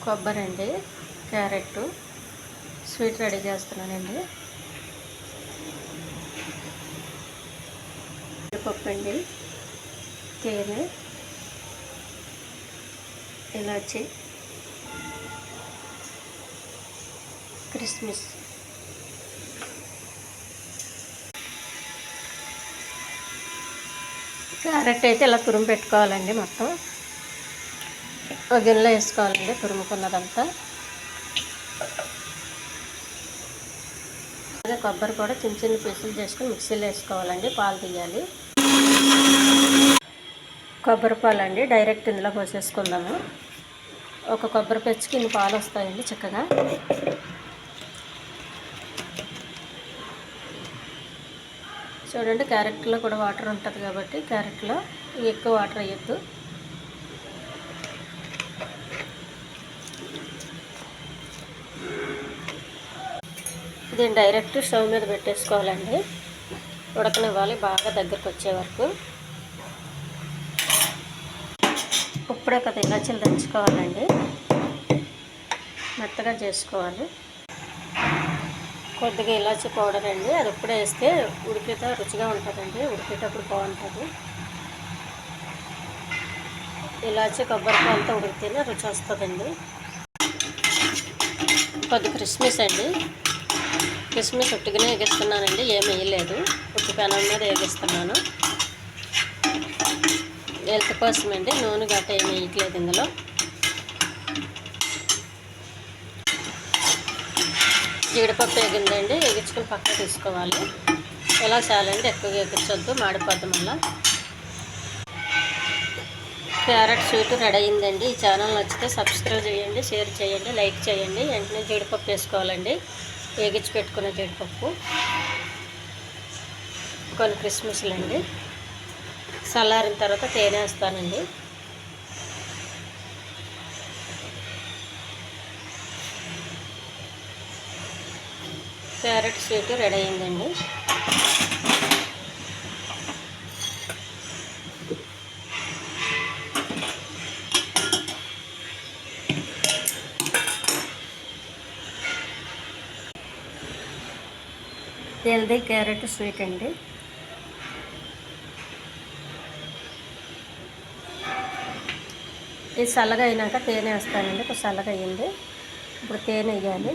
కొబ్బరి అండి, carrot sweet ready చేస్తున్నానండి. పప్పు అండి, తేనె, ఇలాచి, కిస్మిస్, క్యారెట్ అయితే ఇలా తురుము పెట్టుకోవాలండి. మొత్తం ఒక గిన్నెలో వేసుకోవాలండి తురుముకున్నదంతా. అలాగే కొబ్బరి కూడా చిన్న చిన్న పీసులు చేసుకొని మిక్సీలో వేసుకోవాలండి. పాలు తీయాలి. కొబ్బరి పాలు అండి డైరెక్ట్ ఇందులో పోసేసుకుందాము. ఒక కొబ్బరి పెచ్చుకి ఇన్ని పాలు వస్తాయండి చక్కగా. చూడండి, క్యారెట్లో కూడా వాటర్ ఉంటుంది కాబట్టి క్యారెట్లో ఎక్కువ వాటర్ వేయద్దు. దీన్ని డైరెక్ట్ స్టవ్ మీద పెట్టేసుకోవాలండి. ఉడకనివ్వాలి బాగా దగ్గరకు వచ్చే వరకు. ఇప్పుడే ఒక ఇలాచీలు దంచుకోవాలండి, మెత్తగా చేసుకోవాలి. కొద్దిగా ఇలాచీ పౌడర్ అండి, అది ఇప్పుడే వేస్తే ఉడికితే రుచిగా ఉంటుందండి, ఉడికేటప్పుడు బాగుంటుంది. ఇలాచీ కొబ్బరి పాలతో ఉడికితేనే రుచి వస్తుందండి. కొద్ది కిస్మిస్ అండి, కిస్మిస్ ఉట్టిగానే వేగిస్తున్నానండి, ఏమి వేయలేదు. ఉట్టి పెనం మీద వేగిస్తున్నాను. హెల్త్ కోసం అండి, నూనె గట్ట ఏమి వేయట్లేదు ఇందులో. జీడిపప్పు వేగిందండి, వేగించుకుని పక్కన తీసుకోవాలి. ఇలా చాలండి, ఎక్కువగా వేగించొద్దు, మాడిపోద్దు మళ్ళీ. క్యారెట్ స్వీట్ రెడీ అయిందండి. ఈ ఛానల్ నచ్చితే సబ్స్క్రైబ్ చేయండి, షేర్ చేయండి, లైక్ చేయండి. వెంటనే జీడిపప్పు వేసుకోవాలండి, వేగించి పెట్టుకున్న జీడిపప్పు, కొన్ని కిస్మిస్లు అండి. చల్లారిన తర్వాత తేనె వేస్తానండి. క్యారెట్ స్వీట్ రెడీ అయిందండి. హెల్దీ క్యారెట్ స్వీట్ అండి. ఇది చల్లగా అయినాక తేనె వేస్తానండి. ఇప్పుడు చల్లగా అయ్యింది, ఇప్పుడు తేనె వేయాలి.